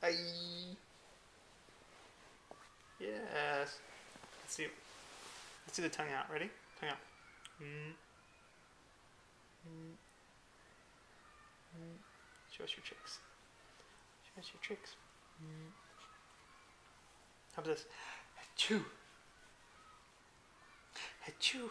Aye. Yes. Let's see. Let's do the tongue out. Ready? Tongue out. Mm. Mm. Mm. Show us your tricks. Show us your tricks. Mm. How about this? Achoo. Achoo.